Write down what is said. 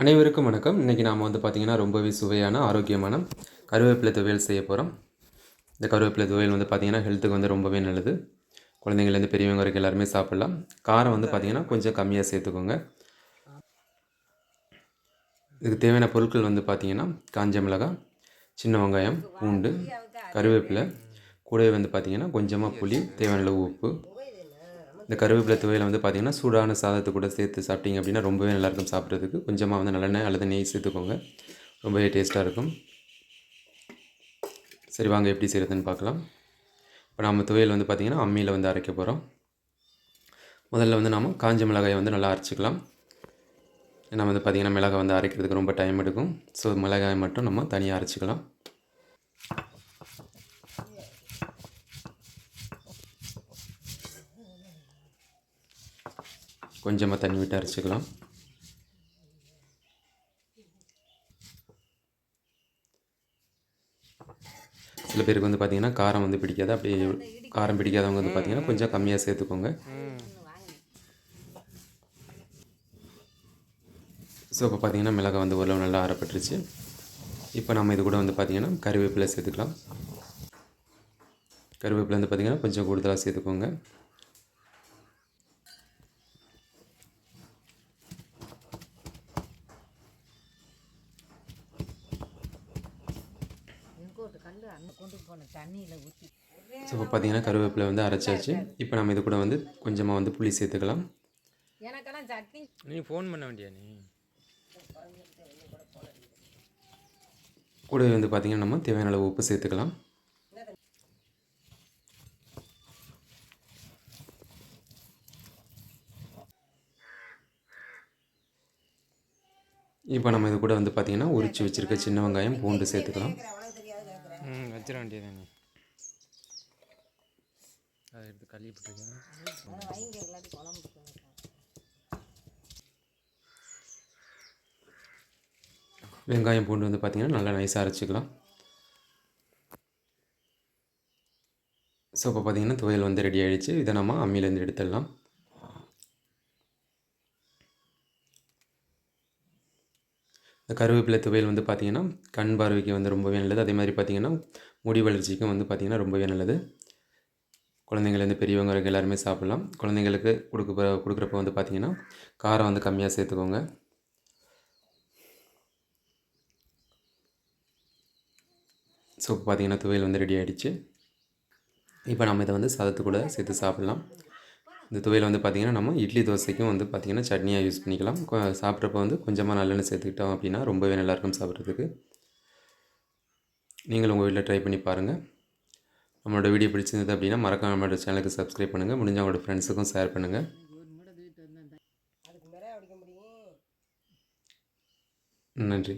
அனைவருக்கும் வணக்கம். இன்றைக்கி நாம் வந்து பார்த்திங்கன்னா ரொம்பவே சுவையான ஆரோக்கியமான கருவேப்பிலை துவையல் செய்ய போகிறோம். இந்த கருவேப்பிலை துவையல் வந்து பார்த்திங்கன்னா ஹெல்த்துக்கு வந்து ரொம்பவே நல்லது. குழந்தைங்கள்லேருந்து பெரியவங்க வரைக்கும் எல்லாருமே சாப்பிட்லாம். காரம் வந்து பார்த்திங்கன்னா கொஞ்சம் கம்மியாக சேர்த்துக்கோங்க. இதுக்கு தேவையான பொருட்கள் வந்து பார்த்திங்கன்னா காஞ்ச மிளகாய், சின்ன வெங்காயம், பூண்டு, கருவேப்பிலை, கூடவே வந்து பார்த்திங்கன்னா கொஞ்சமாக புளி, தேவையான அளவு உப்பு. இந்த கருவேப்பிலை துவையலை வந்து பார்த்திங்கன்னா சூடான சாதத்தை கூட சேர்த்து சாப்பிட்டீங்க அப்படின்னா ரொம்பவே நல்லாயிருக்கும் சாப்பிட்றதுக்கு. கொஞ்சமாக வந்து நல்லெண்ணெய் அல்லது நெய் சேர்த்துக்கோங்க, ரொம்பவே டேஸ்ட்டாக இருக்கும். சரி, வாங்க எப்படி செய்கிறதுன்னு பார்க்கலாம். இப்போ நம்ம துவையல் வந்து பார்த்திங்கன்னா அம்மியில் வந்து அரைக்க போகிறோம். முதல்ல வந்து நாம் காஞ்ச மிளகாயை வந்து நல்லா அரைச்சிக்கலாம். ஏன்னா வந்து பார்த்திங்கன்னா மிளகாய் வந்து அரைக்கிறதுக்கு ரொம்ப டைம் எடுக்கும். ஸோ மிளகாயை மட்டும் நம்ம தனியாக அரைச்சிக்கலாம். கொஞ்சமாக தண்ணி விட்டு அரைச்சிக்கலாம். சில பேருக்கு வந்து பார்த்திங்கன்னா காரம் வந்து பிடிக்காது. அப்படியே காரம் பிடிக்காதவங்க வந்து பார்த்திங்கன்னா கொஞ்சம் கம்மியாக சேர்த்துக்கோங்க. ஸோ இப்போ பார்த்திங்கன்னா மிளகாய் வந்து ஓரளவு நல்லா அரைப்பட்டுருச்சு. இப்போ நம்ம இது கூட வந்து பார்த்திங்கன்னா கருவேப்பிலை சேர்த்துக்கலாம். கருவேப்பிலை வந்து பார்த்திங்கன்னா கொஞ்சம் கூடுதலாக சேர்த்துக்கோங்க. ஸோ இப்போ பார்த்திங்கன்னா கருவேப்பிலை வந்து அரைச்சாச்சு. இப்போ நம்ம இது கூட வந்து கொஞ்சமாக வந்து புளி சேர்த்துக்கலாம். நீ ஃபோன் பண்ண வேண்டியா நீ கூடவே வந்து பார்த்திங்கன்னா நம்ம தேவையான அளவு உப்பு சேர்த்துக்கலாம். இப்போ நம்ம இது கூட வந்து பார்த்திங்கன்னா உரித்து வச்சுருக்க சின்ன வெங்காயம், பூண்டு சேர்த்துக்கலாம். வச்சிட வேண்டியது நீ அதை எடுத்து கழுவி போட்டுருக்கேன். வெங்காயம், பூண்டு வந்து பார்த்திங்கன்னா நல்லா நைஸாக அரைச்சிக்கலாம். ஸோ இப்போ பார்த்திங்கன்னா துவையல் வந்து ரெடி ஆகிடுச்சு. இதை நம்ம அம்மியிலேருந்து எடுத்துடலாம். இந்த கருவேப்பிலை துவையல் வந்து பார்த்திங்கன்னா கண் பார்வைக்கு வந்து ரொம்பவே நல்லது. அதே மாதிரி பார்த்திங்கன்னா முடி வளர்ச்சிக்கும் வந்து பார்த்திங்கன்னா ரொம்பவே நல்லது. குழந்தைங்கள்லேருந்து பெரியவங்க வரைக்கும் எல்லாருமே சாப்பிட்லாம். குழந்தைங்களுக்கு கொடுக்குறப்ப வந்து பார்த்திங்கன்னா காரம் வந்து கம்மியாக சேர்த்துக்கோங்க. ஸோ இப்போ பார்த்திங்கன்னா துவையல் வந்து ரெடி ஆகிடுச்சு. இப்போ நம்ம இதை வந்து சாதத்து கூட சேர்த்து சாப்பிட்லாம். இந்த துவையல் வந்து பார்த்திங்கன்னா நம்ம இட்லி தோசைக்கும் வந்து பார்த்திங்கன்னா சட்னியாக யூஸ் பண்ணிக்கலாம். சாப்பிட்றப்ப வந்து கொஞ்சமாக நல்லெண்ணெய் சேர்த்துக்கிட்டோம் அப்படின்னா ரொம்பவே நல்லாயிருக்கும் சாப்பிட்றதுக்கு. நீங்கள் உங்கள் வீட்டில் ட்ரை பண்ணி பாருங்கள். நம்மளோட வீடியோ பிடிச்சிருந்தது அப்படின்னா மறக்காம நம்மளோட சேனலுக்கு சப்ஸ்கிரைப் பண்ணுங்கள். முடிஞ்ச உங்களோட ஃப்ரெண்ட்ஸுக்கும் ஷேர் பண்ணுங்கள். நன்றி.